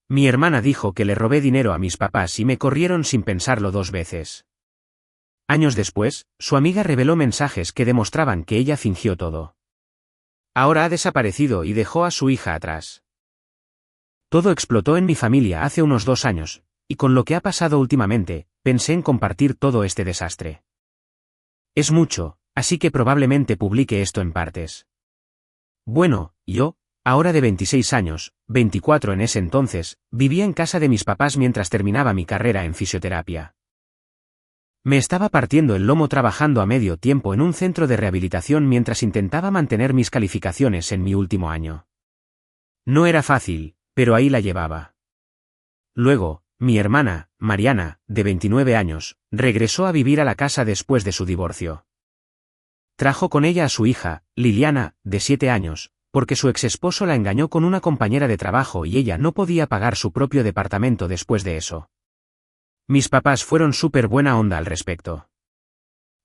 Mi hermana dijo que le robé dinero a mis papás y me corrieron sin pensarlo 2 veces. Años después, su amiga reveló mensajes que demostraban que ella fingió todo. Ahora ha desaparecido y dejó a su hija atrás. Todo explotó en mi familia hace unos 2 años, y con lo que ha pasado últimamente, pensé en compartir todo este desastre. Es mucho, así que probablemente publique esto en partes. Bueno, yo, ahora de 26 años, 24 en ese entonces, vivía en casa de mis papás mientras terminaba mi carrera en fisioterapia. Me estaba partiendo el lomo trabajando a medio tiempo en un centro de rehabilitación mientras intentaba mantener mis calificaciones en mi último año. No era fácil, pero ahí la llevaba. Luego, mi hermana, Mariana, de 29 años, regresó a vivir a la casa después de su divorcio. Trajo con ella a su hija, Liliana, de 7 años, porque su exesposo la engañó con una compañera de trabajo y ella no podía pagar su propio departamento después de eso. Mis papás fueron súper buena onda al respecto.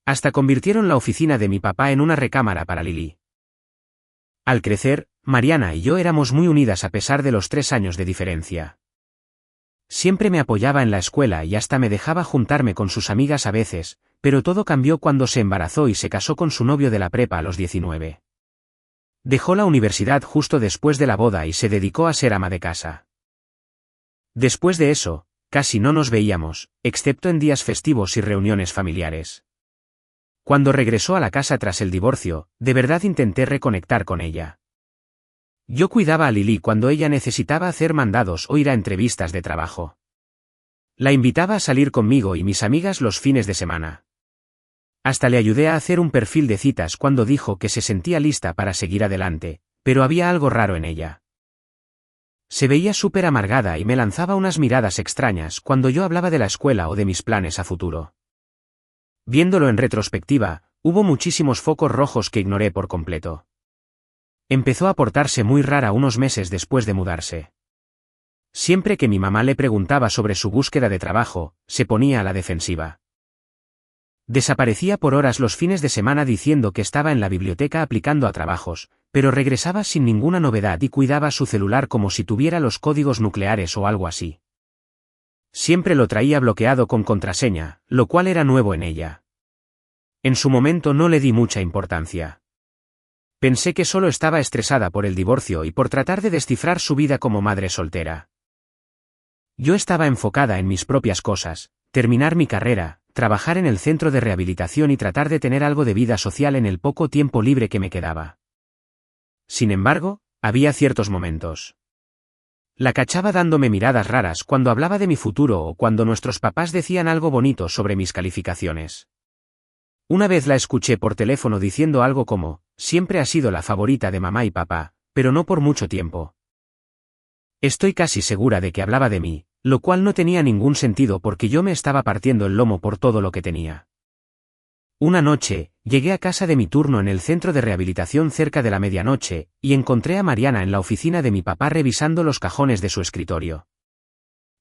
Hasta convirtieron la oficina de mi papá en una recámara para Lili. Al crecer, Mariana y yo éramos muy unidas a pesar de los 3 años de diferencia. Siempre me apoyaba en la escuela y hasta me dejaba juntarme con sus amigas a veces, pero todo cambió cuando se embarazó y se casó con su novio de la prepa a los 19. Dejó la universidad justo después de la boda y se dedicó a ser ama de casa. Después de eso, casi no nos veíamos, excepto en días festivos y reuniones familiares. Cuando regresó a la casa tras el divorcio, de verdad intenté reconectar con ella. Yo cuidaba a Lili cuando ella necesitaba hacer mandados o ir a entrevistas de trabajo. La invitaba a salir conmigo y mis amigas los fines de semana. Hasta le ayudé a hacer un perfil de citas cuando dijo que se sentía lista para seguir adelante, pero había algo raro en ella. Se veía súper amargada y me lanzaba unas miradas extrañas cuando yo hablaba de la escuela o de mis planes a futuro. Viéndolo en retrospectiva, hubo muchísimos focos rojos que ignoré por completo. Empezó a portarse muy rara unos meses después de mudarse. Siempre que mi mamá le preguntaba sobre su búsqueda de trabajo, se ponía a la defensiva. Desaparecía por horas los fines de semana diciendo que estaba en la biblioteca aplicando a trabajos, pero regresaba sin ninguna novedad y cuidaba su celular como si tuviera los códigos nucleares o algo así. Siempre lo traía bloqueado con contraseña, lo cual era nuevo en ella. En su momento no le di mucha importancia. Pensé que solo estaba estresada por el divorcio y por tratar de descifrar su vida como madre soltera. Yo estaba enfocada en mis propias cosas, terminar mi carrera, trabajar en el centro de rehabilitación y tratar de tener algo de vida social en el poco tiempo libre que me quedaba. Sin embargo, había ciertos momentos. La cachaba dándome miradas raras cuando hablaba de mi futuro o cuando nuestros papás decían algo bonito sobre mis calificaciones. Una vez la escuché por teléfono diciendo algo como, siempre ha sido la favorita de mamá y papá, pero no por mucho tiempo. Estoy casi segura de que hablaba de mí, lo cual no tenía ningún sentido porque yo me estaba partiendo el lomo por todo lo que tenía. Una noche, llegué a casa de mi turno en el centro de rehabilitación cerca de la medianoche, y encontré a Mariana en la oficina de mi papá revisando los cajones de su escritorio.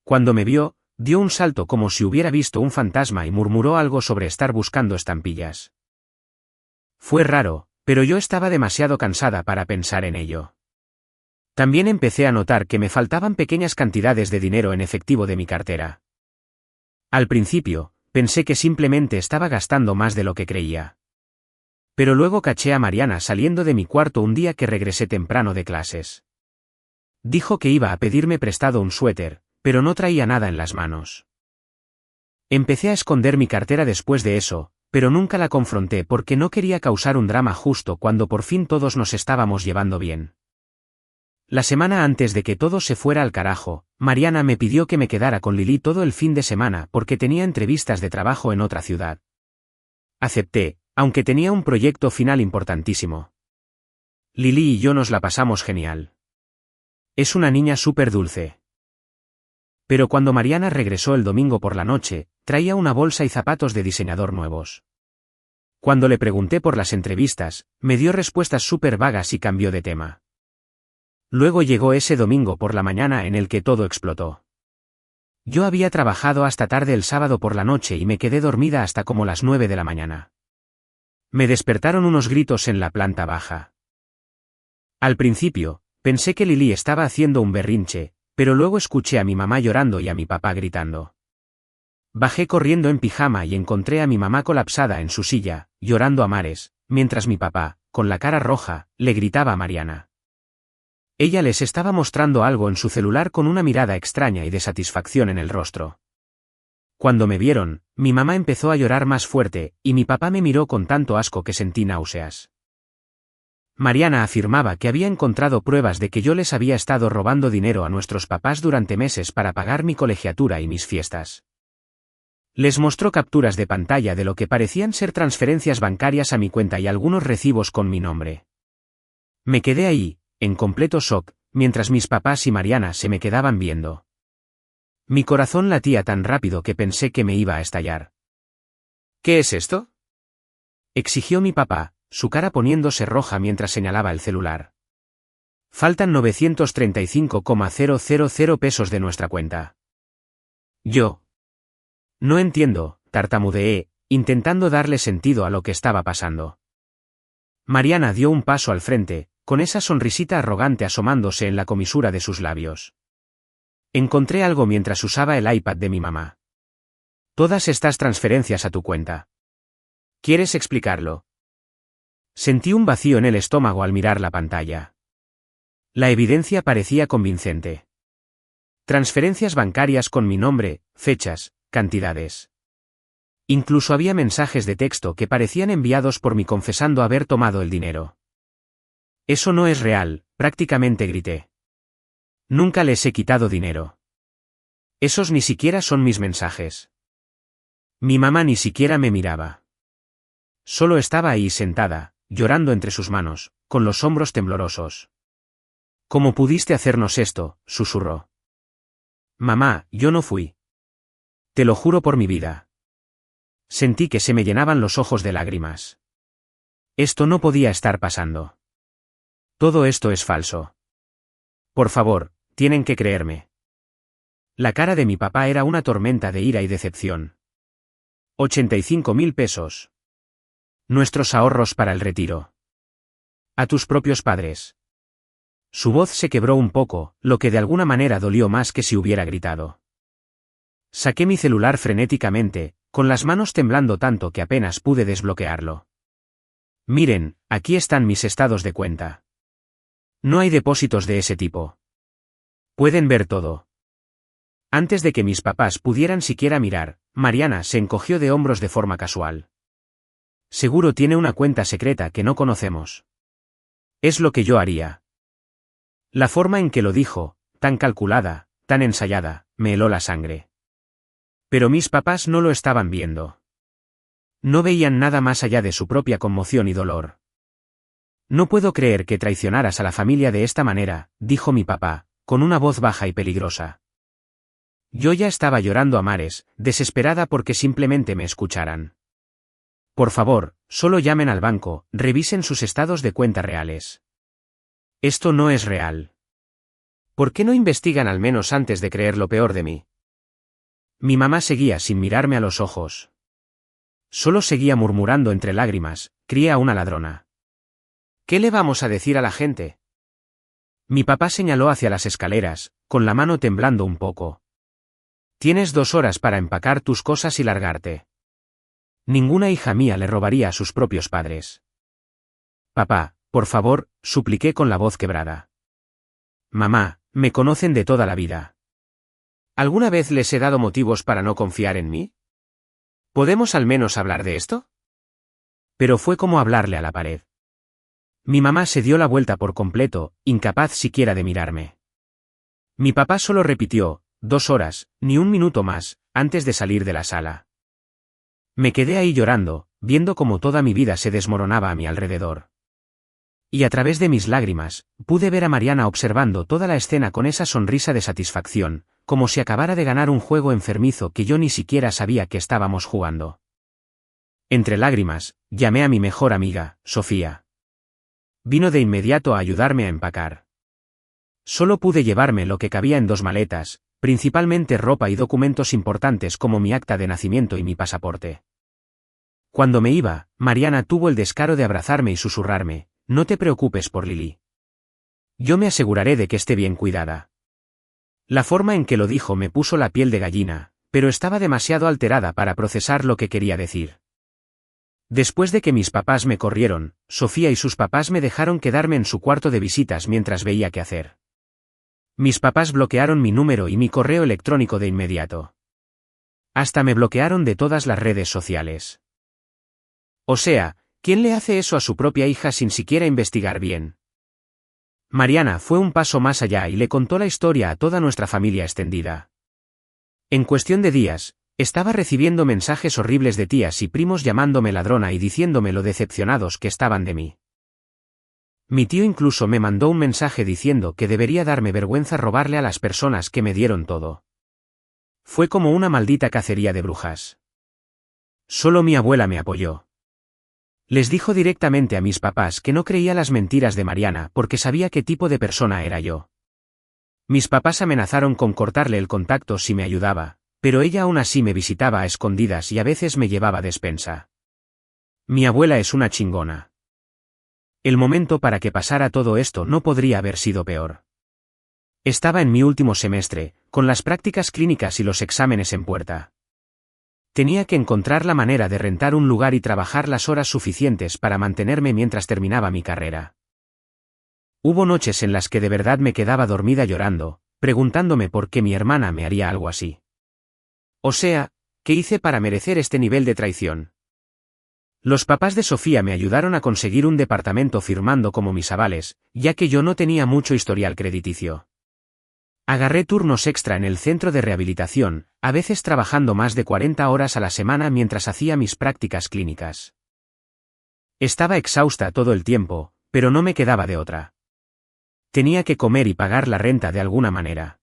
Cuando me vio, dio un salto como si hubiera visto un fantasma y murmuró algo sobre estar buscando estampillas. Fue raro, pero yo estaba demasiado cansada para pensar en ello. También empecé a notar que me faltaban pequeñas cantidades de dinero en efectivo de mi cartera. Al principio, pensé que simplemente estaba gastando más de lo que creía. Pero luego caché a Mariana saliendo de mi cuarto un día que regresé temprano de clases. Dijo que iba a pedirme prestado un suéter, pero no traía nada en las manos. Empecé a esconder mi cartera después de eso, pero nunca la confronté porque no quería causar un drama justo cuando por fin todos nos estábamos llevando bien. La semana antes de que todo se fuera al carajo, Mariana me pidió que me quedara con Lili todo el fin de semana porque tenía entrevistas de trabajo en otra ciudad. Acepté, aunque tenía un proyecto final importantísimo. Lili y yo nos la pasamos genial. Es una niña súper dulce. Pero cuando Mariana regresó el domingo por la noche, traía una bolsa y zapatos de diseñador nuevos. Cuando le pregunté por las entrevistas, me dio respuestas súper vagas y cambió de tema. Luego llegó ese domingo por la mañana en el que todo explotó. Yo había trabajado hasta tarde el sábado por la noche y me quedé dormida hasta como las 9 de la mañana. Me despertaron unos gritos en la planta baja. Al principio, pensé que Lili estaba haciendo un berrinche, Pero luego escuché a mi mamá llorando y a mi papá gritando. Bajé corriendo en pijama y encontré a mi mamá colapsada en su silla, llorando a mares, mientras mi papá, con la cara roja, le gritaba a Mariana. Ella les estaba mostrando algo en su celular con una mirada extraña y de satisfacción en el rostro. Cuando me vieron, mi mamá empezó a llorar más fuerte, y mi papá me miró con tanto asco que sentí náuseas. Mariana afirmaba que había encontrado pruebas de que yo les había estado robando dinero a nuestros papás durante meses para pagar mi colegiatura y mis fiestas. Les mostró capturas de pantalla de lo que parecían ser transferencias bancarias a mi cuenta y algunos recibos con mi nombre. Me quedé ahí, en completo shock, mientras mis papás y Mariana se me quedaban viendo. Mi corazón latía tan rápido que pensé que me iba a estallar. ¿Qué es esto?, exigió mi papá, su cara poniéndose roja mientras señalaba el celular. Faltan 935,000 pesos de nuestra cuenta. Yo. No entiendo, tartamudeé, intentando darle sentido a lo que estaba pasando. Mariana dio un paso al frente, con esa sonrisita arrogante asomándose en la comisura de sus labios. Encontré algo mientras usaba el iPad de mi mamá. Todas estas transferencias a tu cuenta. ¿Quieres explicarlo? Sentí un vacío en el estómago al mirar la pantalla. La evidencia parecía convincente. Transferencias bancarias con mi nombre, fechas, cantidades. Incluso había mensajes de texto que parecían enviados por mí confesando haber tomado el dinero. Eso no es real, prácticamente grité. Nunca les he quitado dinero. Esos ni siquiera son mis mensajes. Mi mamá ni siquiera me miraba. Solo estaba ahí sentada, llorando entre sus manos, con los hombros temblorosos. ¿Cómo pudiste hacernos esto?, susurró. Mamá, yo no fui. Te lo juro por mi vida. Sentí que se me llenaban los ojos de lágrimas. Esto no podía estar pasando. Todo esto es falso. Por favor, tienen que creerme. La cara de mi papá era una tormenta de ira y decepción. 85.000 pesos. Nuestros ahorros para el retiro. A tus propios padres. Su voz se quebró un poco, lo que de alguna manera dolió más que si hubiera gritado. Saqué mi celular frenéticamente, con las manos temblando tanto que apenas pude desbloquearlo. Miren, aquí están mis estados de cuenta. No hay depósitos de ese tipo. Pueden ver todo. Antes de que mis papás pudieran siquiera mirar, Mariana se encogió de hombros de forma casual. Seguro tiene una cuenta secreta que no conocemos. Es lo que yo haría. La forma en que lo dijo, tan calculada, tan ensayada, me heló la sangre. Pero mis papás no lo estaban viendo. No veían nada más allá de su propia conmoción y dolor. No puedo creer que traicionaras a la familia de esta manera, dijo mi papá, con una voz baja y peligrosa. Yo ya estaba llorando a mares, desesperada porque simplemente me escucharan. Por favor, solo llamen al banco, revisen sus estados de cuenta reales. Esto no es real. ¿Por qué no investigan al menos antes de creer lo peor de mí? Mi mamá seguía sin mirarme a los ojos. Solo seguía murmurando entre lágrimas, crié a una ladrona. ¿Qué le vamos a decir a la gente? Mi papá señaló hacia las escaleras, con la mano temblando un poco. Tienes 2 horas para empacar tus cosas y largarte. Ninguna hija mía le robaría a sus propios padres. Papá, por favor, supliqué con la voz quebrada. Mamá, me conocen de toda la vida. ¿Alguna vez les he dado motivos para no confiar en mí? ¿Podemos al menos hablar de esto? Pero fue como hablarle a la pared. Mi mamá se dio la vuelta por completo, incapaz siquiera de mirarme. Mi papá solo repitió, 2 horas, ni un minuto más, antes de salir de la sala. Me quedé ahí llorando, viendo cómo toda mi vida se desmoronaba a mi alrededor. Y a través de mis lágrimas, pude ver a Mariana observando toda la escena con esa sonrisa de satisfacción, como si acabara de ganar un juego enfermizo que yo ni siquiera sabía que estábamos jugando. Entre lágrimas, llamé a mi mejor amiga, Sofía. Vino de inmediato a ayudarme a empacar. Solo pude llevarme lo que cabía en 2 maletas, principalmente ropa y documentos importantes como mi acta de nacimiento y mi pasaporte. Cuando me iba, Mariana tuvo el descaro de abrazarme y susurrarme, no te preocupes por Lily. Yo me aseguraré de que esté bien cuidada. La forma en que lo dijo me puso la piel de gallina, pero estaba demasiado alterada para procesar lo que quería decir. Después de que mis papás me corrieron, Sofía y sus papás me dejaron quedarme en su cuarto de visitas mientras veía qué hacer. Mis papás bloquearon mi número y mi correo electrónico de inmediato. Hasta me bloquearon de todas las redes sociales. O sea, ¿quién le hace eso a su propia hija sin siquiera investigar bien? Mariana fue un paso más allá y le contó la historia a toda nuestra familia extendida. En cuestión de días, estaba recibiendo mensajes horribles de tías y primos llamándome ladrona y diciéndome lo decepcionados que estaban de mí. Mi tío incluso me mandó un mensaje diciendo que debería darme vergüenza robarle a las personas que me dieron todo. Fue como una maldita cacería de brujas. Solo mi abuela me apoyó. Les dijo directamente a mis papás que no creía las mentiras de Mariana porque sabía qué tipo de persona era yo. Mis papás amenazaron con cortarle el contacto si me ayudaba, pero ella aún así me visitaba a escondidas y a veces me llevaba despensa. Mi abuela es una chingona. El momento para que pasara todo esto no podría haber sido peor. Estaba en mi último semestre, con las prácticas clínicas y los exámenes en puerta. Tenía que encontrar la manera de rentar un lugar y trabajar las horas suficientes para mantenerme mientras terminaba mi carrera. Hubo noches en las que de verdad me quedaba dormida llorando, preguntándome por qué mi hermana me haría algo así. O sea, ¿qué hice para merecer este nivel de traición? Los papás de Sofía me ayudaron a conseguir un departamento firmando como mis avales, ya que yo no tenía mucho historial crediticio. Agarré turnos extra en el centro de rehabilitación, a veces trabajando más de 40 horas a la semana mientras hacía mis prácticas clínicas. Estaba exhausta todo el tiempo, pero no me quedaba de otra. Tenía que comer y pagar la renta de alguna manera.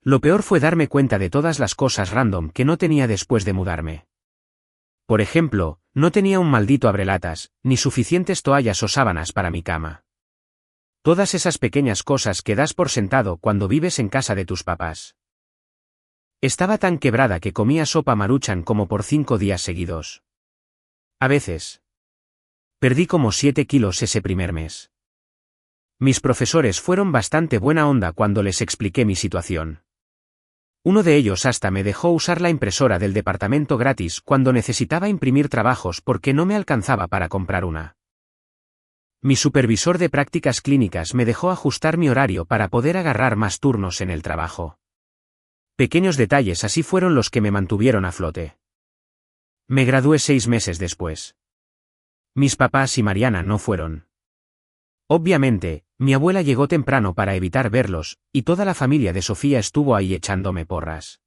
Lo peor fue darme cuenta de todas las cosas random que no tenía después de mudarme. Por ejemplo, no tenía un maldito abrelatas, ni suficientes toallas o sábanas para mi cama. Todas esas pequeñas cosas que das por sentado cuando vives en casa de tus papás. Estaba tan quebrada que comía sopa Maruchan como por 5 días seguidos. A veces. Perdí como 7 kilos ese primer mes. Mis profesores fueron bastante buena onda cuando les expliqué mi situación. Uno de ellos hasta me dejó usar la impresora del departamento gratis cuando necesitaba imprimir trabajos porque no me alcanzaba para comprar una. Mi supervisor de prácticas clínicas me dejó ajustar mi horario para poder agarrar más turnos en el trabajo. Pequeños detalles así fueron los que me mantuvieron a flote. Me gradué 6 meses después. Mis papás y Mariana no fueron. Obviamente, mi abuela llegó temprano para evitar verlos, y toda la familia de Sofía estuvo ahí echándome porras.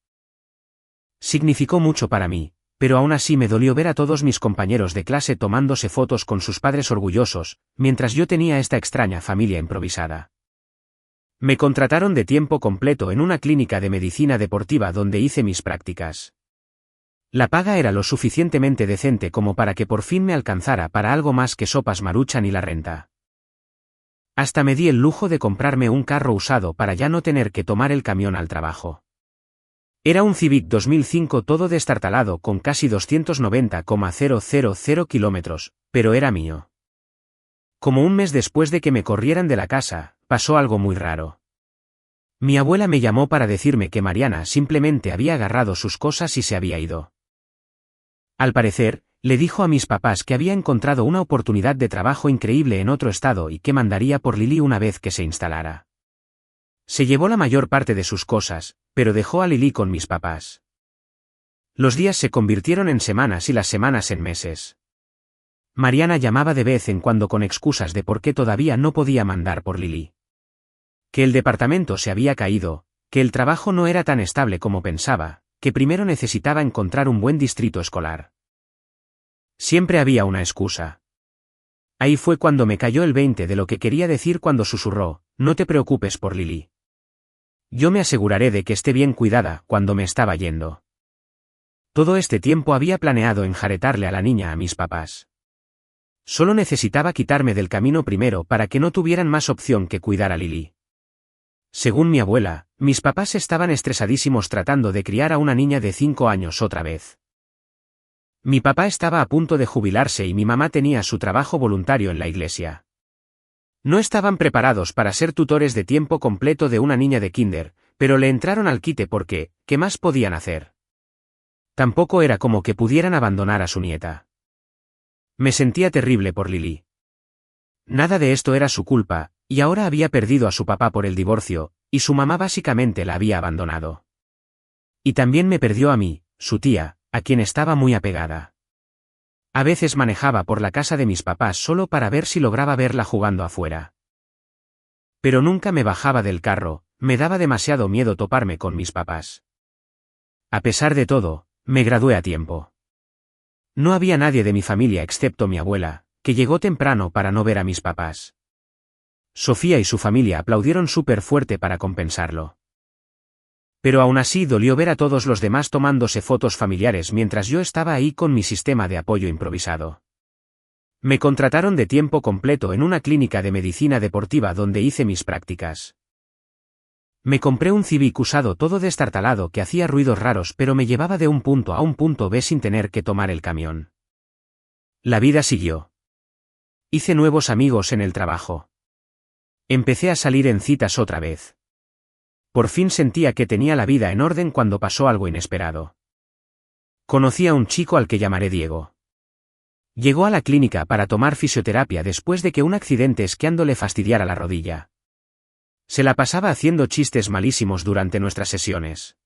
Significó mucho para mí, pero aún así me dolió ver a todos mis compañeros de clase tomándose fotos con sus padres orgullosos, mientras yo tenía esta extraña familia improvisada. Me contrataron de tiempo completo en una clínica de medicina deportiva donde hice mis prácticas. La paga era lo suficientemente decente como para que por fin me alcanzara para algo más que sopas Maruchan y la renta. Hasta me di el lujo de comprarme un carro usado para ya no tener que tomar el camión al trabajo. Era un Civic 2005 todo destartalado con casi 290,000 kilómetros, pero era mío. Como un mes después de que me corrieran de la casa, pasó algo muy raro. Mi abuela me llamó para decirme que Mariana simplemente había agarrado sus cosas y se había ido. Al parecer, le dijo a mis papás que había encontrado una oportunidad de trabajo increíble en otro estado y que mandaría por Lili una vez que se instalara. Se llevó la mayor parte de sus cosas, pero dejó a Lili con mis papás. Los días se convirtieron en semanas y las semanas en meses. Mariana llamaba de vez en cuando con excusas de por qué todavía no podía mandar por Lili. Que el departamento se había caído, que el trabajo no era tan estable como pensaba, que primero necesitaba encontrar un buen distrito escolar. Siempre había una excusa. Ahí fue cuando me cayó el 20 de lo que quería decir cuando susurró, no te preocupes por Lili. Yo me aseguraré de que esté bien cuidada cuando me estaba yendo. Todo este tiempo había planeado enjaretarle a la niña a mis papás. Solo necesitaba quitarme del camino primero para que no tuvieran más opción que cuidar a Lili. Según mi abuela, mis papás estaban estresadísimos tratando de criar a una niña de 5 años otra vez. Mi papá estaba a punto de jubilarse y mi mamá tenía su trabajo voluntario en la iglesia. No estaban preparados para ser tutores de tiempo completo de una niña de kinder, Pero le entraron al quite porque, ¿qué más podían hacer? Tampoco era como que pudieran abandonar a su nieta. Me sentía terrible por Lily. Nada de esto era su culpa, y ahora había perdido a su papá por el divorcio, y su mamá básicamente la había abandonado. Y también me perdió a mí, su tía, a quien estaba muy apegada. A veces manejaba por la casa de mis papás solo para ver si lograba verla jugando afuera. Pero nunca me bajaba del carro, me daba demasiado miedo toparme con mis papás. A pesar de todo, me gradué a tiempo. No había nadie de mi familia excepto mi abuela, que llegó temprano para no ver a mis papás. Sofía y su familia aplaudieron súper fuerte para compensarlo. Pero aún así dolió ver a todos los demás tomándose fotos familiares mientras yo estaba ahí con mi sistema de apoyo improvisado. Me contrataron de tiempo completo en una clínica de medicina deportiva donde hice mis prácticas. Me compré un Civic usado todo destartalado que hacía ruidos raros pero me llevaba de un punto a un punto B sin tener que tomar el camión. La vida siguió. Hice nuevos amigos en el trabajo. Empecé a salir en citas otra vez. Por fin sentía que tenía la vida en orden cuando pasó algo inesperado. Conocí a un chico al que llamaré Diego. Llegó a la clínica para tomar fisioterapia después de que un accidente esquiando le fastidiara la rodilla. Se la pasaba haciendo chistes malísimos durante nuestras sesiones.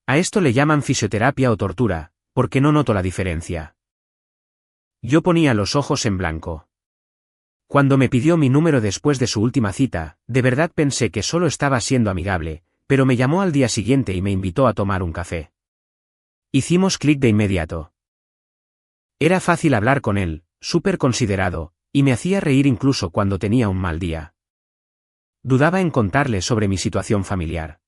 A esto le llaman fisioterapia o tortura, porque no noto la diferencia. Yo ponía los ojos en blanco. Cuando me pidió mi número después de su última cita, de verdad pensé que solo estaba siendo amigable, pero me llamó al día siguiente y me invitó a tomar un café. Hicimos clic de inmediato. Era fácil hablar con él, súper considerado, y me hacía reír incluso cuando tenía un mal día. Dudaba en contarle sobre mi situación familiar.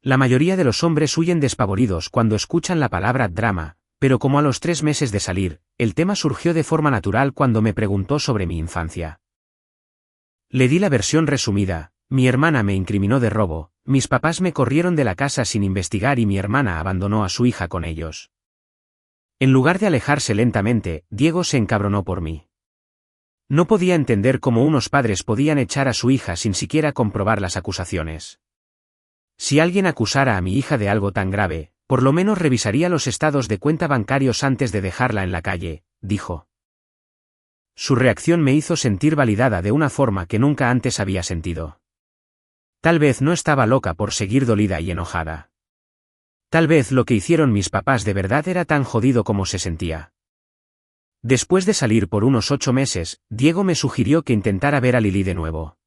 La mayoría de los hombres huyen despavoridos cuando escuchan la palabra drama, pero como a los 3 meses de salir, el tema surgió de forma natural cuando me preguntó sobre mi infancia. Le di la versión resumida: mi hermana me incriminó de robo, mis papás me corrieron de la casa sin investigar y mi hermana abandonó a su hija con ellos. En lugar de alejarse lentamente, Diego se encabronó por mí. No podía entender cómo unos padres podían echar a su hija sin siquiera comprobar las acusaciones. Si alguien acusara a mi hija de algo tan grave, por lo menos revisaría los estados de cuenta bancarios antes de dejarla en la calle, dijo. Su reacción me hizo sentir validada de una forma que nunca antes había sentido. Tal vez no estaba loca por seguir dolida y enojada. Tal vez lo que hicieron mis papás de verdad era tan jodido como se sentía. Después de salir por unos 8 meses, Diego me sugirió que intentara ver a Lily de nuevo.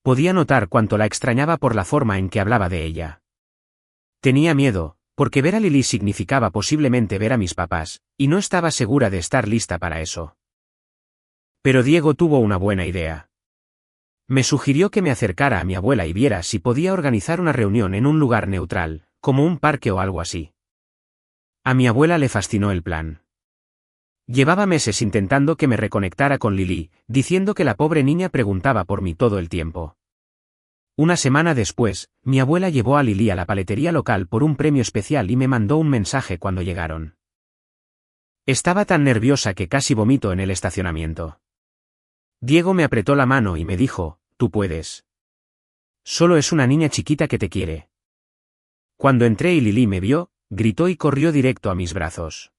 Podía notar cuánto la extrañaba por la forma en que hablaba de ella. Tenía miedo, porque ver a Lily significaba posiblemente ver a mis papás, y no estaba segura de estar lista para eso. Pero Diego tuvo una buena idea. Me sugirió que me acercara a mi abuela y viera si podía organizar una reunión en un lugar neutral, como un parque o algo así. A mi abuela le fascinó el plan. Llevaba meses intentando que me reconectara con Lily, diciendo que la pobre niña preguntaba por mí todo el tiempo. Una semana después, mi abuela llevó a Lily a la paletería local por un premio especial y me mandó un mensaje cuando llegaron. Estaba tan nerviosa que casi vomito en el estacionamiento. Diego me apretó la mano y me dijo: tú puedes. Solo es una niña chiquita que te quiere. Cuando entré y Lily me vio, gritó y corrió directo a mis brazos.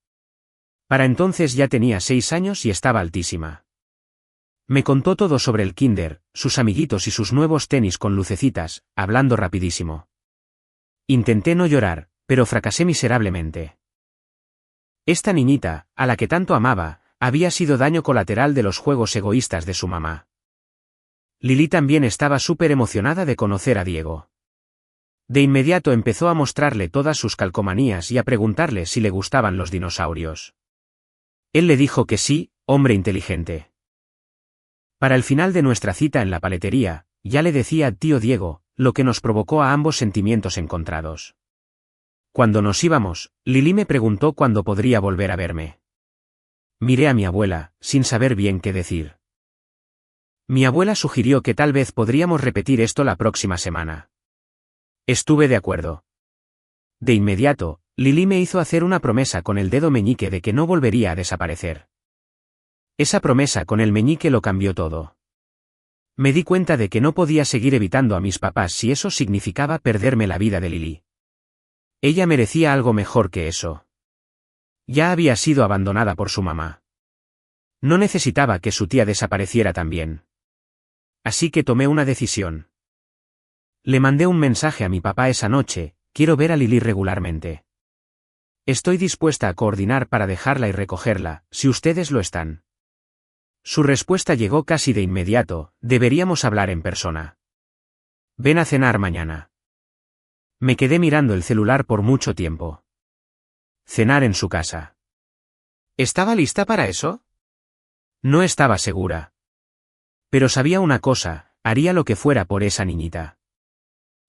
Para entonces ya tenía 6 años y estaba altísima. Me contó todo sobre el kinder, sus amiguitos y sus nuevos tenis con lucecitas, hablando rapidísimo. Intenté no llorar, pero fracasé miserablemente. Esta niñita, a la que tanto amaba, había sido daño colateral de los juegos egoístas de su mamá. Lily también estaba súper emocionada de conocer a Diego. De inmediato empezó a mostrarle todas sus calcomanías y a preguntarle si le gustaban los dinosaurios. Él le dijo que sí, hombre inteligente. Para el final de nuestra cita en la paletería, ya le decía a tío Diego, lo que nos provocó a ambos sentimientos encontrados. Cuando nos íbamos, Lily me preguntó cuándo podría volver a verme. Miré a mi abuela, sin saber bien qué decir. Mi abuela sugirió que tal vez podríamos repetir esto la próxima semana. Estuve de acuerdo. De inmediato, Lily me hizo hacer una promesa con el dedo meñique de que no volvería a desaparecer. Esa promesa con el meñique lo cambió todo. Me di cuenta de que no podía seguir evitando a mis papás si eso significaba perderme la vida de Lily. Ella merecía algo mejor que eso. Ya había sido abandonada por su mamá. No necesitaba que su tía desapareciera también. Así que tomé una decisión. Le mandé un mensaje a mi papá esa noche: quiero ver a Lily regularmente. Estoy dispuesta a coordinar para dejarla y recogerla, si ustedes lo están. Su respuesta llegó casi de inmediato: deberíamos hablar en persona. Ven a cenar mañana. Me quedé mirando el celular por mucho tiempo. Cenar en su casa. ¿Estaba lista para eso? No estaba segura. Pero sabía una cosa: haría lo que fuera por esa niñita.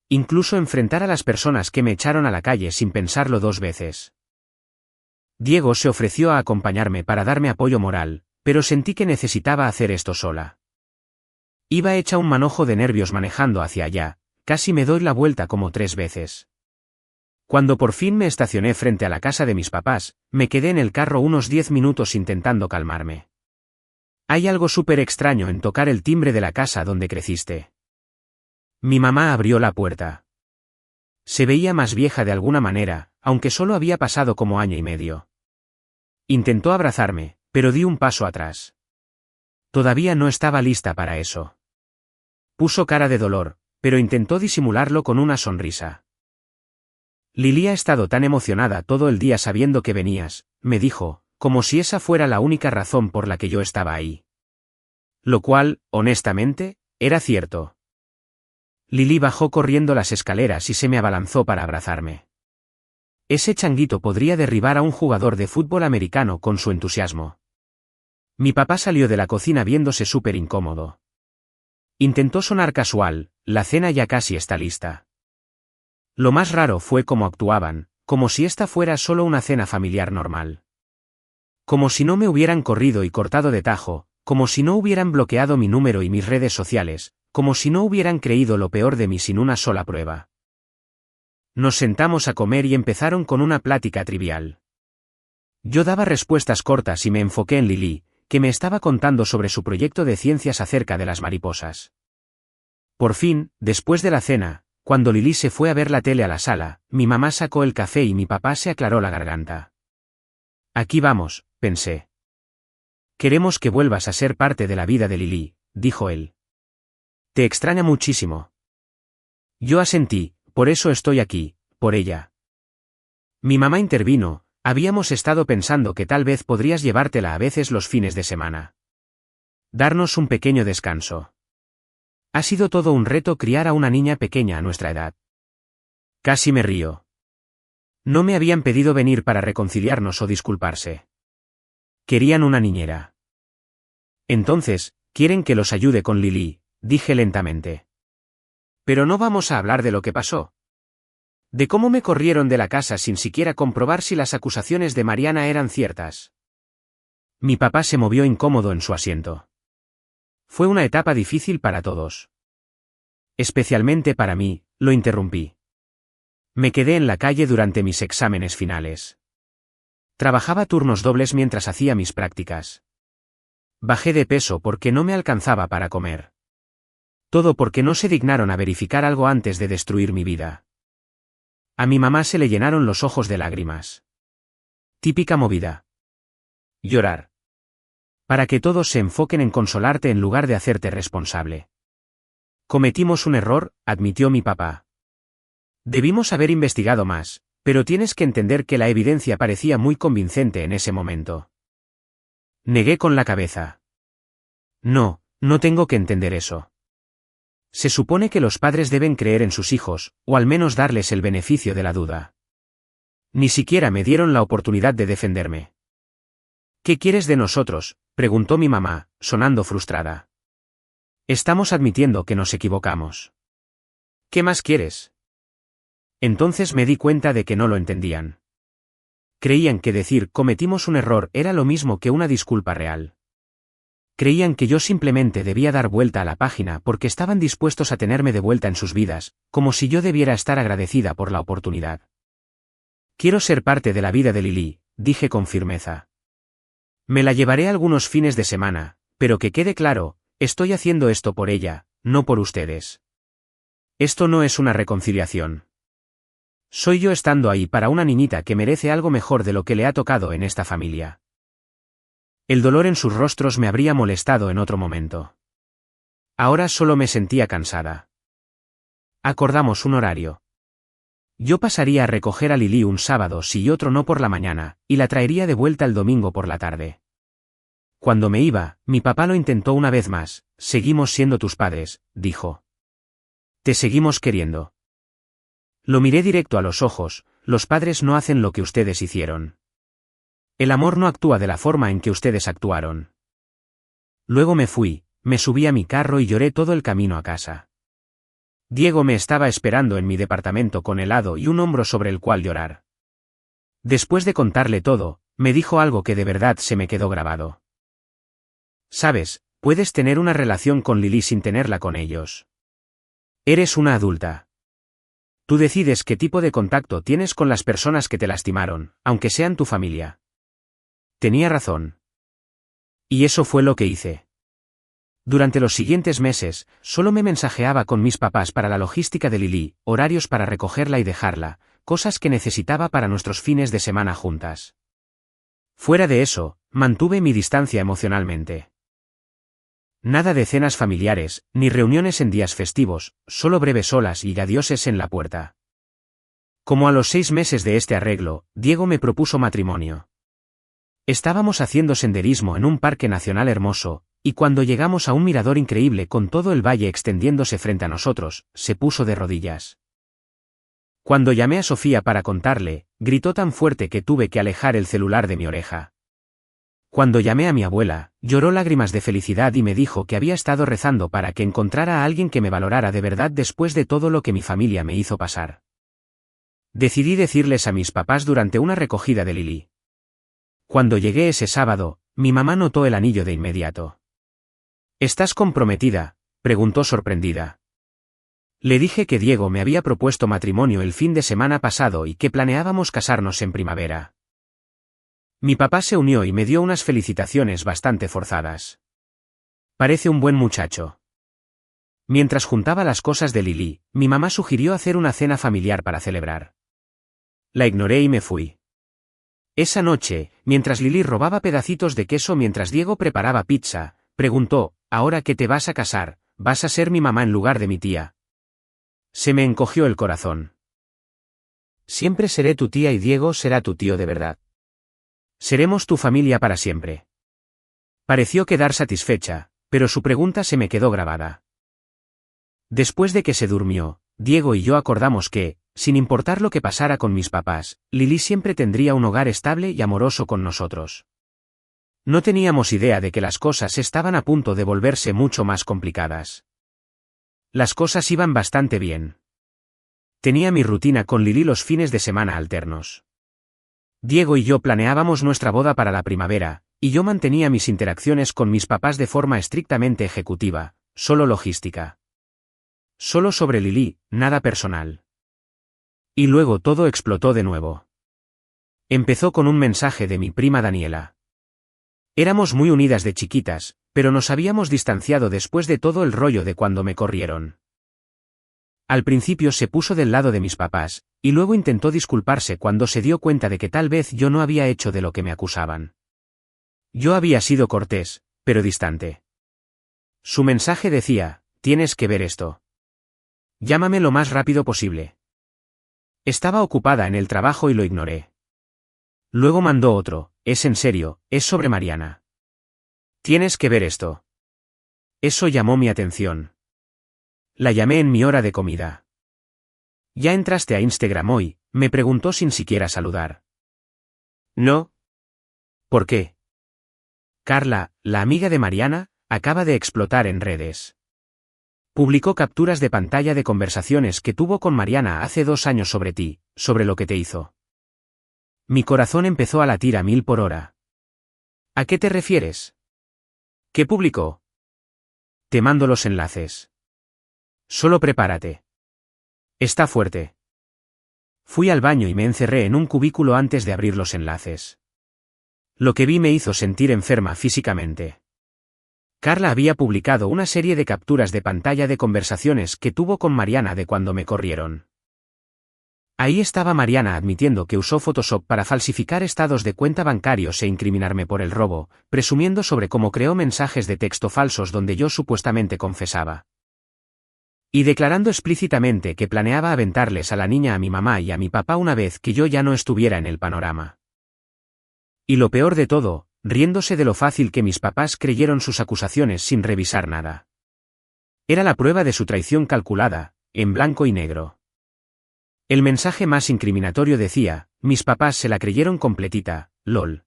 Incluso enfrentar a las personas que me echaron a la calle sin pensarlo dos veces. Diego se ofreció a acompañarme para darme apoyo moral, pero sentí que necesitaba hacer esto sola. Iba hecha un manojo de nervios manejando hacia allá, casi me doy la vuelta como 3 veces. Cuando por fin me estacioné frente a la casa de mis papás, me quedé en el carro unos 10 minutos intentando calmarme. Hay algo súper extraño en tocar el timbre de la casa donde creciste. Mi mamá abrió la puerta. Se veía más vieja de alguna manera, aunque solo había pasado como año y medio. Intentó abrazarme, pero di un paso atrás. Todavía no estaba lista para eso. Puso cara de dolor, pero intentó disimularlo con una sonrisa. Lily ha estado tan emocionada todo el día sabiendo que venías, me dijo, como si esa fuera la única razón por la que yo estaba ahí. Lo cual, honestamente, era cierto. Lily bajó corriendo las escaleras y se me abalanzó para abrazarme. Ese changuito podría derribar a un jugador de fútbol americano con su entusiasmo. Mi papá salió de la cocina viéndose súper incómodo. Intentó sonar casual: la cena ya casi está lista. Lo más raro fue cómo actuaban, como si esta fuera solo una cena familiar normal. Como si no me hubieran corrido y cortado de tajo, como si no hubieran bloqueado mi número y mis redes sociales, como si no hubieran creído lo peor de mí sin una sola prueba. Nos sentamos a comer y empezaron con una plática trivial. Yo daba respuestas cortas y me enfoqué en Lily, que me estaba contando sobre su proyecto de ciencias acerca de las mariposas. Por fin, después de la cena, cuando Lily se fue a ver la tele a la sala, mi mamá sacó el café y mi papá se aclaró la garganta. Aquí vamos, pensé. Queremos que vuelvas a ser parte de la vida de Lily, dijo él. Te extraña muchísimo. Yo asentí: por eso estoy aquí, por ella. Mi mamá intervino: habíamos estado pensando que tal vez podrías llevártela a veces los fines de semana. Darnos un pequeño descanso. Ha sido todo un reto criar a una niña pequeña a nuestra edad. Casi me río. No me habían pedido venir para reconciliarnos o disculparse. Querían una niñera. Entonces, quieren que los ayude con Lily, dije lentamente. Pero no vamos a hablar de lo que pasó. De cómo me corrieron de la casa sin siquiera comprobar si las acusaciones de Mariana eran ciertas. Mi papá se movió incómodo en su asiento. Fue una etapa difícil para todos. Especialmente para mí, lo interrumpí. Me quedé en la calle durante mis exámenes finales. Trabajaba turnos dobles mientras hacía mis prácticas. Bajé de peso porque no me alcanzaba para comer. Todo porque no se dignaron a verificar algo antes de destruir mi vida. A mi mamá se le llenaron los ojos de lágrimas. Típica movida. Llorar. Para que todos se enfoquen en consolarte en lugar de hacerte responsable. Cometimos un error, admitió mi papá. Debimos haber investigado más, pero tienes que entender que la evidencia parecía muy convincente en ese momento. Negué con la cabeza. No, no tengo que entender eso. Se supone que los padres deben creer en sus hijos, o al menos darles el beneficio de la duda. Ni siquiera me dieron la oportunidad de defenderme. ¿Qué quieres de nosotros?, preguntó mi mamá, sonando frustrada. Estamos admitiendo que nos equivocamos. ¿Qué más quieres? Entonces me di cuenta de que no lo entendían. Creían que decir cometimos un error era lo mismo que una disculpa real. Creían que yo simplemente debía dar vuelta a la página porque estaban dispuestos a tenerme de vuelta en sus vidas, como si yo debiera estar agradecida por la oportunidad. Quiero ser parte de la vida de Lily, dije con firmeza. Me la llevaré algunos fines de semana, pero que quede claro, Estoy haciendo esto por ella, no por ustedes. Esto no es una reconciliación. Soy yo estando ahí para una niñita que merece algo mejor de lo que le ha tocado en esta familia. El dolor en sus rostros me habría molestado en otro momento. Ahora solo me sentía cansada. Acordamos un horario. Yo pasaría a recoger a Lily un sábado sí y otro no por la mañana, y la traería de vuelta el domingo por la tarde. Cuando me iba, mi papá lo intentó una vez más. Seguimos siendo tus padres, dijo. Te seguimos queriendo. Lo miré directo a los ojos, los padres no hacen lo que ustedes hicieron. El amor no actúa de la forma en que ustedes actuaron. Luego me fui, me subí a mi carro y lloré todo el camino a casa. Diego me estaba esperando en mi departamento con helado y un hombro sobre el cual llorar. Después de contarle todo, me dijo algo que de verdad se me quedó grabado. Sabes, puedes tener una relación con Lily sin tenerla con ellos. Eres una adulta. Tú decides qué tipo de contacto tienes con las personas que te lastimaron, aunque sean tu familia. Tenía razón. Y eso fue lo que hice. Durante los siguientes meses, solo me mensajeaba con mis papás para la logística de Lily, horarios para recogerla y dejarla, cosas que necesitaba para nuestros fines de semana juntas. Fuera de eso, mantuve mi distancia emocionalmente. Nada de cenas familiares, ni reuniones en días festivos, solo breves olas y adioses en la puerta. Como a los 6 meses de este arreglo, Diego me propuso matrimonio. Estábamos haciendo senderismo en un parque nacional hermoso, y cuando llegamos a un mirador increíble con todo el valle extendiéndose frente a nosotros, se puso de rodillas. Cuando llamé a Sofía para contarle, gritó tan fuerte que tuve que alejar el celular de mi oreja. Cuando llamé a mi abuela, lloró lágrimas de felicidad y me dijo que había estado rezando para que encontrara a alguien que me valorara de verdad después de todo lo que mi familia me hizo pasar. Decidí decirles a mis papás durante una recogida de Lily. Cuando llegué ese sábado, mi mamá notó el anillo de inmediato. ¿Estás comprometida?, preguntó sorprendida. Le dije que Diego me había propuesto matrimonio el fin de semana pasado y que planeábamos casarnos en primavera. Mi papá se unió y me dio unas felicitaciones bastante forzadas. Parece un buen muchacho. Mientras juntaba las cosas de Lily, mi mamá sugirió hacer una cena familiar para celebrar. La ignoré y me fui. Esa noche, mientras Lily robaba pedacitos de queso mientras Diego preparaba pizza, preguntó, «¿Ahora que te vas a casar, vas a ser mi mamá en lugar de mi tía?» Se me encogió el corazón. Siempre seré tu tía y Diego será tu tío de verdad. Seremos tu familia para siempre. Pareció quedar satisfecha, pero su pregunta se me quedó grabada. Después de que se durmió, Diego y yo acordamos que, sin importar lo que pasara con mis papás, Lily siempre tendría un hogar estable y amoroso con nosotros. No teníamos idea de que las cosas estaban a punto de volverse mucho más complicadas. Las cosas iban bastante bien. Tenía mi rutina con Lily los fines de semana alternos. Diego y yo planeábamos nuestra boda para la primavera, y yo mantenía mis interacciones con mis papás de forma estrictamente ejecutiva, solo logística. Solo sobre Lily, nada personal. Y luego todo explotó de nuevo. Empezó con un mensaje de mi prima Daniela. Éramos muy unidas de chiquitas, pero nos habíamos distanciado después de todo el rollo de cuando me corrieron. Al principio se puso del lado de mis papás, y luego intentó disculparse cuando se dio cuenta de que tal vez yo no había hecho de lo que me acusaban. Yo había sido cortés, pero distante. Su mensaje decía, «Tienes que ver esto. Llámame lo más rápido posible». Estaba ocupada en el trabajo y lo ignoré. Luego mandó otro, «Es en serio, es sobre Mariana. Tienes que ver esto». Eso llamó mi atención. La llamé en mi hora de comida. «¿Ya entraste a Instagram hoy?», me preguntó sin siquiera saludar. «No». «¿Por qué?». Carla, la amiga de Mariana, acaba de explotar en redes. Publicó capturas de pantalla de conversaciones que tuvo con Mariana hace 2 años sobre ti, sobre lo que te hizo. Mi corazón empezó a latir a 1000 por hora. ¿A qué te refieres? ¿Qué publicó? Te mando los enlaces. Solo prepárate. Está fuerte. Fui al baño y me encerré en un cubículo antes de abrir los enlaces. Lo que vi me hizo sentir enferma físicamente. Carla había publicado una serie de capturas de pantalla de conversaciones que tuvo con Mariana de cuando me corrieron. Ahí estaba Mariana admitiendo que usó Photoshop para falsificar estados de cuenta bancarios e incriminarme por el robo, presumiendo sobre cómo creó mensajes de texto falsos donde yo supuestamente confesaba. Y declarando explícitamente que planeaba aventarles a la niña a mi mamá y a mi papá una vez que yo ya no estuviera en el panorama. Y lo peor de todo, riéndose de lo fácil que mis papás creyeron sus acusaciones sin revisar nada. Era la prueba de su traición calculada, en blanco y negro. El mensaje más incriminatorio decía, mis papás se la creyeron completita, lol.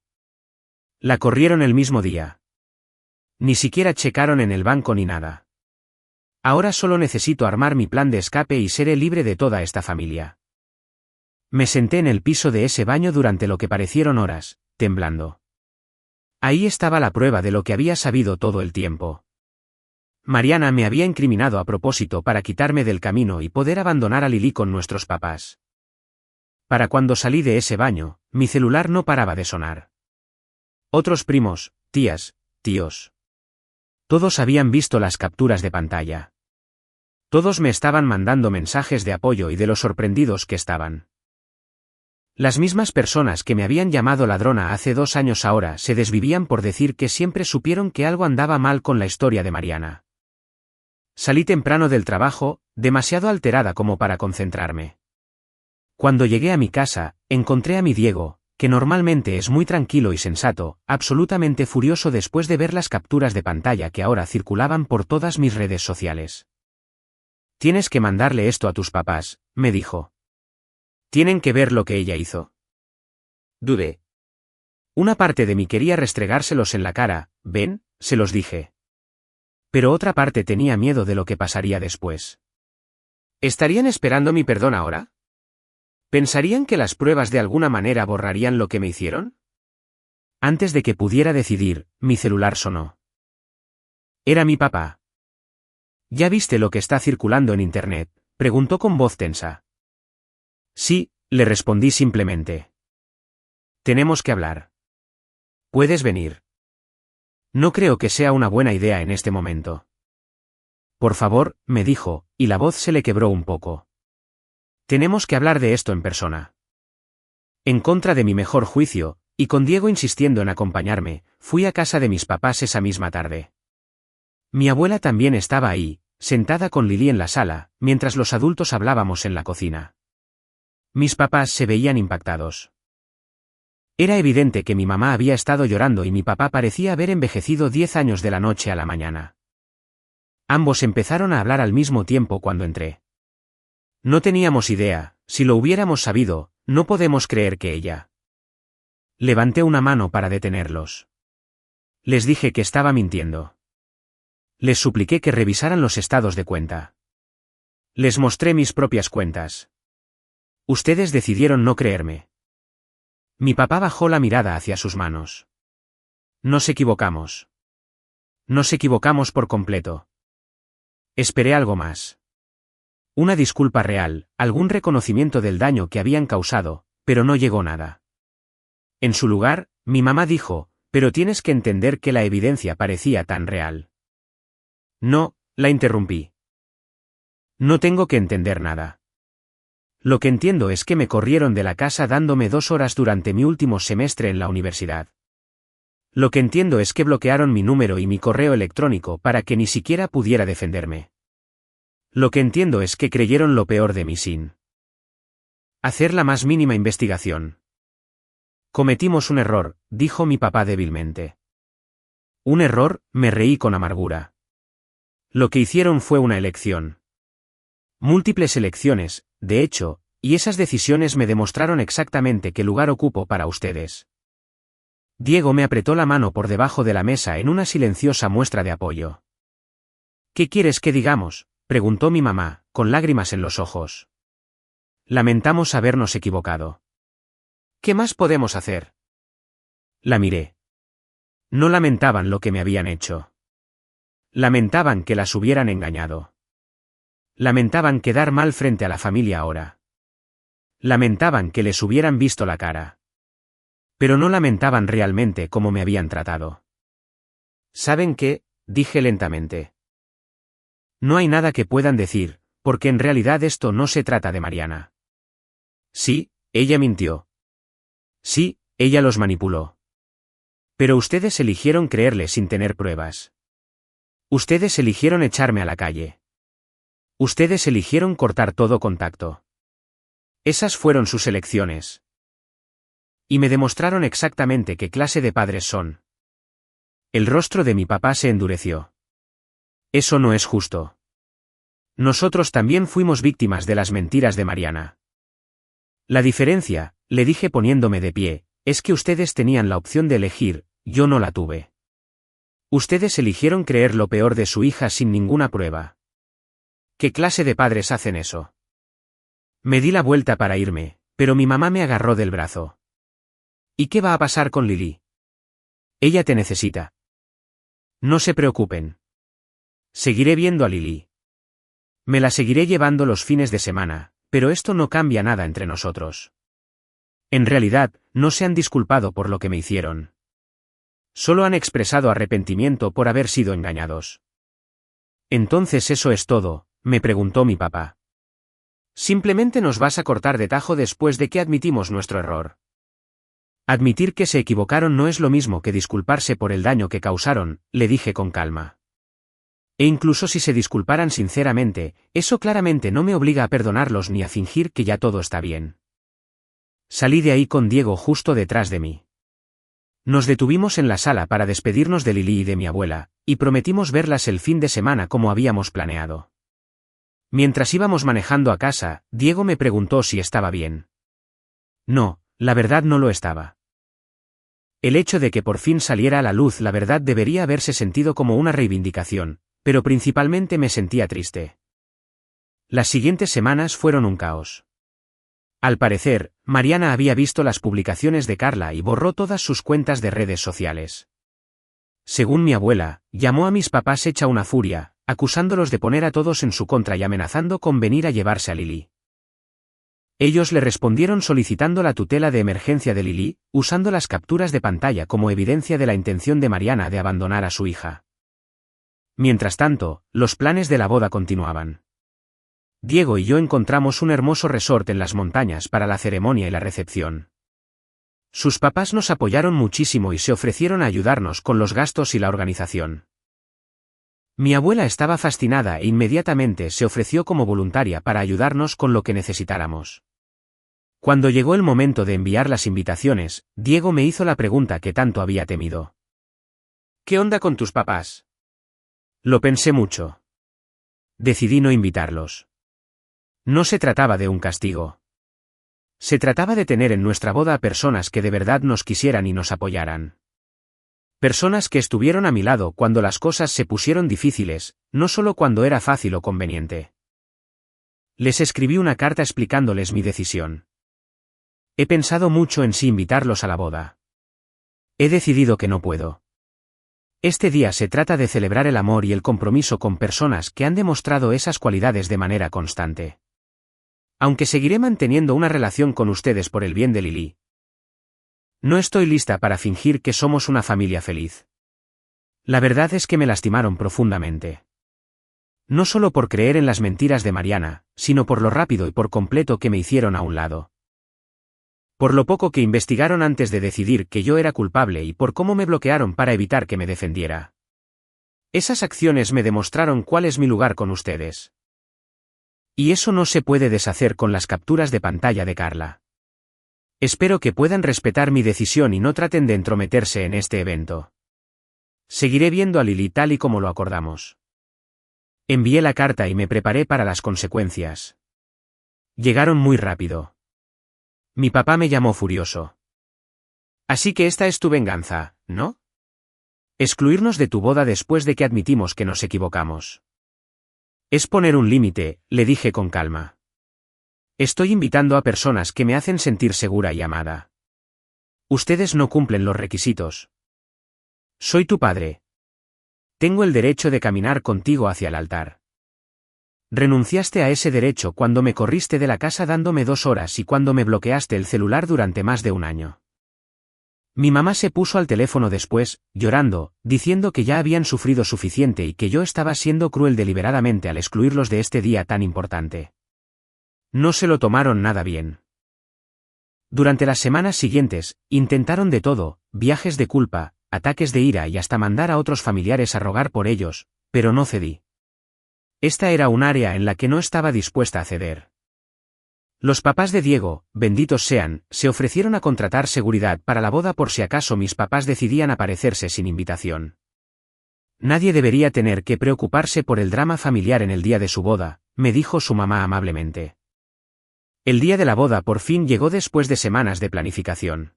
La corrieron el mismo día. Ni siquiera checaron en el banco ni nada. Ahora solo necesito armar mi plan de escape y seré libre de toda esta familia. Me senté en el piso de ese baño durante lo que parecieron horas, temblando. Ahí estaba la prueba de lo que había sabido todo el tiempo. Mariana me había incriminado a propósito para quitarme del camino y poder abandonar a Lili con nuestros papás. Para cuando salí de ese baño, mi celular no paraba de sonar. Otros primos, tías, tíos. Todos habían visto las capturas de pantalla. Todos me estaban mandando mensajes de apoyo y de lo sorprendidos que estaban. Las mismas personas que me habían llamado ladrona hace 2 años ahora se desvivían por decir que siempre supieron que algo andaba mal con la historia de Mariana. Salí temprano del trabajo, demasiado alterada como para concentrarme. Cuando llegué a mi casa, encontré a mi Diego, que normalmente es muy tranquilo y sensato, absolutamente furioso después de ver las capturas de pantalla que ahora circulaban por todas mis redes sociales. Tienes que mandarle esto a tus papás, me dijo. Tienen que ver lo que ella hizo. Dudé. Una parte de mí quería restregárselos en la cara, ven, se los dije. Pero otra parte tenía miedo de lo que pasaría después. ¿Estarían esperando mi perdón ahora? ¿Pensarían que las pruebas de alguna manera borrarían lo que me hicieron? Antes de que pudiera decidir, mi celular sonó. Era mi papá. ¿Ya viste lo que está circulando en internet?, preguntó con voz tensa. Sí, le respondí simplemente. Tenemos que hablar. ¿Puedes venir? No creo que sea una buena idea en este momento. Por favor, me dijo, y la voz se le quebró un poco. Tenemos que hablar de esto en persona. En contra de mi mejor juicio, y con Diego insistiendo en acompañarme, fui a casa de mis papás esa misma tarde. Mi abuela también estaba ahí, sentada con Lili en la sala, mientras los adultos hablábamos en la cocina. Mis papás se veían impactados. Era evidente que mi mamá había estado llorando y mi papá parecía haber envejecido 10 años de la noche a la mañana. Ambos empezaron a hablar al mismo tiempo cuando entré. No teníamos idea, si lo hubiéramos sabido, no podemos creer que ella. Levanté una mano para detenerlos. Les dije que estaba mintiendo. Les supliqué que revisaran los estados de cuenta. Les mostré mis propias cuentas. Ustedes decidieron no creerme. Mi papá bajó la mirada hacia sus manos. Nos equivocamos. Nos equivocamos por completo. Esperé algo más. Una disculpa real, algún reconocimiento del daño que habían causado, pero no llegó nada. En su lugar, mi mamá dijo, pero tienes que entender que la evidencia parecía tan real. No, la interrumpí. No tengo que entender nada. Lo que entiendo es que me corrieron de la casa dándome 2 horas durante mi último semestre en la universidad. Lo que entiendo es que bloquearon mi número y mi correo electrónico para que ni siquiera pudiera defenderme. Lo que entiendo es que creyeron lo peor de mí sin hacer la más mínima investigación. Cometimos un error, dijo mi papá débilmente. Un error, me reí con amargura. Lo que hicieron fue una elección. Múltiples elecciones, de hecho, y esas decisiones me demostraron exactamente qué lugar ocupo para ustedes. Diego me apretó la mano por debajo de la mesa en una silenciosa muestra de apoyo. ¿Qué quieres que digamos?, preguntó mi mamá, con lágrimas en los ojos. Lamentamos habernos equivocado. ¿Qué más podemos hacer? La miré. No lamentaban lo que me habían hecho. Lamentaban que las hubieran engañado. Lamentaban quedar mal frente a la familia ahora. Lamentaban que les hubieran visto la cara. Pero no lamentaban realmente cómo me habían tratado. ¿Saben qué? dije lentamente. No hay nada que puedan decir, porque en realidad esto no se trata de Mariana. Sí, ella mintió. Sí, ella los manipuló. Pero ustedes eligieron creerle sin tener pruebas. Ustedes eligieron echarme a la calle. Ustedes eligieron cortar todo contacto. Esas fueron sus elecciones. Y me demostraron exactamente qué clase de padres son. El rostro de mi papá se endureció. Eso no es justo. Nosotros también fuimos víctimas de las mentiras de Mariana. La diferencia, le dije poniéndome de pie, es que ustedes tenían la opción de elegir, yo no la tuve. Ustedes eligieron creer lo peor de su hija sin ninguna prueba. ¿Qué clase de padres hacen eso? Me di la vuelta para irme, pero mi mamá me agarró del brazo. ¿Y qué va a pasar con Lily? Ella te necesita. No se preocupen. Seguiré viendo a Lily. Me la seguiré llevando los fines de semana, pero esto no cambia nada entre nosotros. En realidad, no se han disculpado por lo que me hicieron. Solo han expresado arrepentimiento por haber sido engañados. Entonces eso es todo, me preguntó mi papá. Simplemente nos vas a cortar de tajo después de que admitimos nuestro error. Admitir que se equivocaron no es lo mismo que disculparse por el daño que causaron, le dije con calma. E incluso si se disculparan sinceramente, eso claramente no me obliga a perdonarlos ni a fingir que ya todo está bien. Salí de ahí con Diego justo detrás de mí. Nos detuvimos en la sala para despedirnos de Lily y de mi abuela, y prometimos verlas el fin de semana como habíamos planeado. Mientras íbamos manejando a casa, Diego me preguntó si estaba bien. No, la verdad no lo estaba. El hecho de que por fin saliera a la luz la verdad debería haberse sentido como una reivindicación, pero principalmente me sentía triste. Las siguientes semanas fueron un caos. Al parecer, Mariana había visto las publicaciones de Carla y borró todas sus cuentas de redes sociales. Según mi abuela, llamó a mis papás hecha una furia, acusándolos de poner a todos en su contra y amenazando con venir a llevarse a Lily. Ellos le respondieron solicitando la tutela de emergencia de Lily, usando las capturas de pantalla como evidencia de la intención de Mariana de abandonar a su hija. Mientras tanto, los planes de la boda continuaban. Diego y yo encontramos un hermoso resort en las montañas para la ceremonia y la recepción. Sus papás nos apoyaron muchísimo y se ofrecieron a ayudarnos con los gastos y la organización. Mi abuela estaba fascinada e inmediatamente se ofreció como voluntaria para ayudarnos con lo que necesitáramos. Cuando llegó el momento de enviar las invitaciones, Diego me hizo la pregunta que tanto había temido. ¿Qué onda con tus papás? Lo pensé mucho. Decidí no invitarlos. No se trataba de un castigo. Se trataba de tener en nuestra boda a personas que de verdad nos quisieran y nos apoyaran. Personas que estuvieron a mi lado cuando las cosas se pusieron difíciles, no solo cuando era fácil o conveniente. Les escribí una carta explicándoles mi decisión. He pensado mucho en si invitarlos a la boda. He decidido que no puedo. Este día se trata de celebrar el amor y el compromiso con personas que han demostrado esas cualidades de manera constante. Aunque seguiré manteniendo una relación con ustedes por el bien de Lily. No estoy lista para fingir que somos una familia feliz. La verdad es que me lastimaron profundamente. No solo por creer en las mentiras de Mariana, sino por lo rápido y por completo que me hicieron a un lado. Por lo poco que investigaron antes de decidir que yo era culpable y por cómo me bloquearon para evitar que me defendiera. Esas acciones me demostraron cuál es mi lugar con ustedes. Y eso no se puede deshacer con las capturas de pantalla de Carla. Espero que puedan respetar mi decisión y no traten de entrometerse en este evento. Seguiré viendo a Lily tal y como lo acordamos. Envié la carta y me preparé para las consecuencias. Llegaron muy rápido. Mi papá me llamó furioso. Así que esta es tu venganza, ¿no? Excluirnos de tu boda después de que admitimos que nos equivocamos. Es poner un límite, le dije con calma. Estoy invitando a personas que me hacen sentir segura y amada. Ustedes no cumplen los requisitos. Soy tu padre. Tengo el derecho de caminar contigo hacia el altar. Renunciaste a ese derecho cuando me corriste de la casa dándome 2 horas y cuando me bloqueaste el celular durante más de un año. Mi mamá se puso al teléfono después, llorando, diciendo que ya habían sufrido suficiente y que yo estaba siendo cruel deliberadamente al excluirlos de este día tan importante. No se lo tomaron nada bien. Durante las semanas siguientes, intentaron de todo, viajes de culpa, ataques de ira y hasta mandar a otros familiares a rogar por ellos, pero no cedí. Esta era un área en la que no estaba dispuesta a ceder. Los papás de Diego, benditos sean, se ofrecieron a contratar seguridad para la boda por si acaso mis papás decidían aparecerse sin invitación. Nadie debería tener que preocuparse por el drama familiar en el día de su boda, me dijo su mamá amablemente. El día de la boda por fin llegó después de semanas de planificación.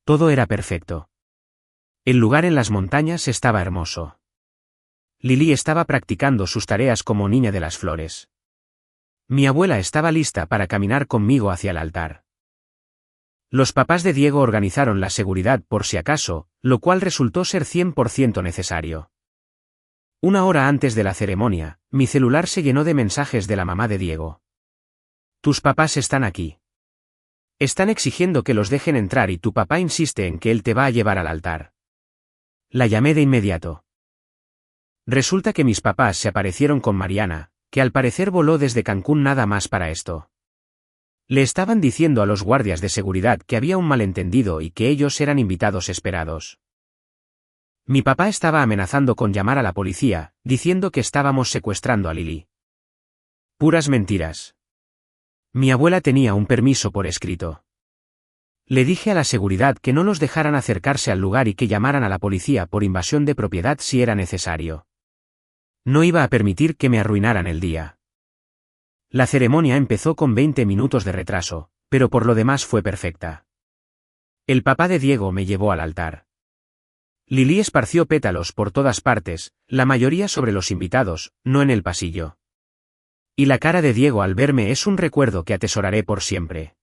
Todo era perfecto. El lugar en las montañas estaba hermoso. Lili estaba practicando sus tareas como niña de las flores. Mi abuela estaba lista para caminar conmigo hacia el altar. Los papás de Diego organizaron la seguridad por si acaso, lo cual resultó ser 100% necesario. Una hora antes de la ceremonia, mi celular se llenó de mensajes de la mamá de Diego. Tus papás están aquí. Están exigiendo que los dejen entrar y tu papá insiste en que él te va a llevar al altar. La llamé de inmediato. Resulta que mis papás se aparecieron con Mariana, que al parecer voló desde Cancún nada más para esto. Le estaban diciendo a los guardias de seguridad que había un malentendido y que ellos eran invitados esperados. Mi papá estaba amenazando con llamar a la policía, diciendo que estábamos secuestrando a Lili. Puras mentiras. Mi abuela tenía un permiso por escrito. Le dije a la seguridad que no los dejaran acercarse al lugar y que llamaran a la policía por invasión de propiedad si era necesario. No iba a permitir que me arruinaran el día. La ceremonia empezó con 20 minutos de retraso, pero por lo demás fue perfecta. El papá de Diego me llevó al altar. Lili esparció pétalos por todas partes, la mayoría sobre los invitados, no en el pasillo. Y la cara de Diego al verme es un recuerdo que atesoraré por siempre.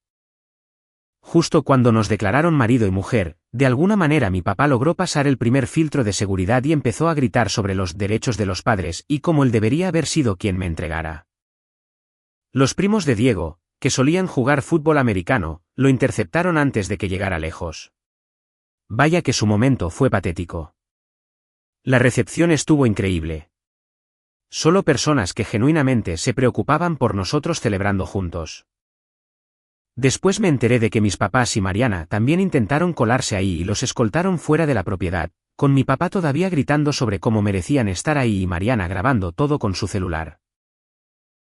Justo cuando nos declararon marido y mujer, de alguna manera mi papá logró pasar el primer filtro de seguridad y empezó a gritar sobre los derechos de los padres y cómo él debería haber sido quien me entregara. Los primos de Diego, que solían jugar fútbol americano, lo interceptaron antes de que llegara lejos. Vaya que su momento fue patético. La recepción estuvo increíble. Solo personas que genuinamente se preocupaban por nosotros celebrando juntos. Después me enteré de que mis papás y Mariana también intentaron colarse ahí y los escoltaron fuera de la propiedad, con mi papá todavía gritando sobre cómo merecían estar ahí y Mariana grabando todo con su celular.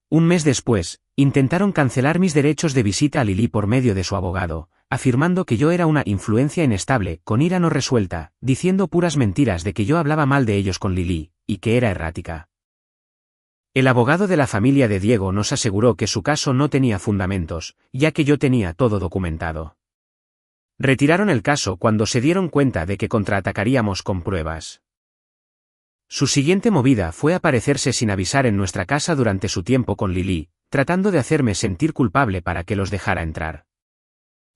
Un mes después, intentaron cancelar mis derechos de visita a Lili por medio de su abogado, afirmando que yo era una influencia inestable, con ira no resuelta, diciendo puras mentiras de que yo hablaba mal de ellos con Lili, y que era errática. El abogado de la familia de Diego nos aseguró que su caso no tenía fundamentos, ya que yo tenía todo documentado. Retiraron el caso cuando se dieron cuenta de que contraatacaríamos con pruebas. Su siguiente movida fue aparecerse sin avisar en nuestra casa durante su tiempo con Lili, tratando de hacerme sentir culpable para que los dejara entrar.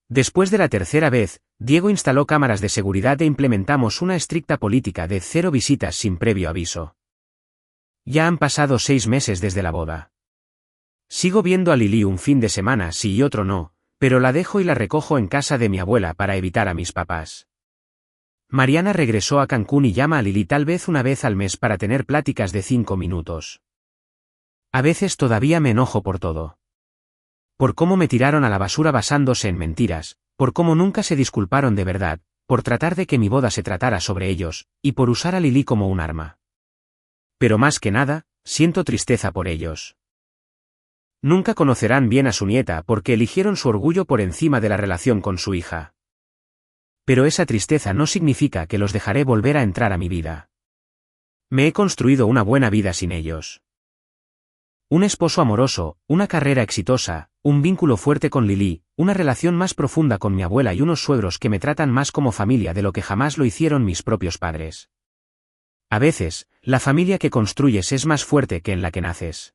Después de la tercera vez, Diego instaló cámaras de seguridad e implementamos una estricta política de 0 visitas sin previo aviso. Ya han pasado 6 meses desde la boda. Sigo viendo a Lili un fin de semana sí y otro no, pero la dejo y la recojo en casa de mi abuela para evitar a mis papás. Mariana regresó a Cancún y llama a Lili tal vez una vez al mes para tener pláticas de 5 minutos. A veces todavía me enojo por todo. Por cómo me tiraron a la basura basándose en mentiras, por cómo nunca se disculparon de verdad, por tratar de que mi boda se tratara sobre ellos, y por usar a Lili como un arma. Pero más que nada, siento tristeza por ellos. Nunca conocerán bien a su nieta porque eligieron su orgullo por encima de la relación con su hija. Pero esa tristeza no significa que los dejaré volver a entrar a mi vida. Me he construido una buena vida sin ellos. Un esposo amoroso, una carrera exitosa, un vínculo fuerte con Lili, una relación más profunda con mi abuela y unos suegros que me tratan más como familia de lo que jamás lo hicieron mis propios padres. A veces, la familia que construyes es más fuerte que en la que naces.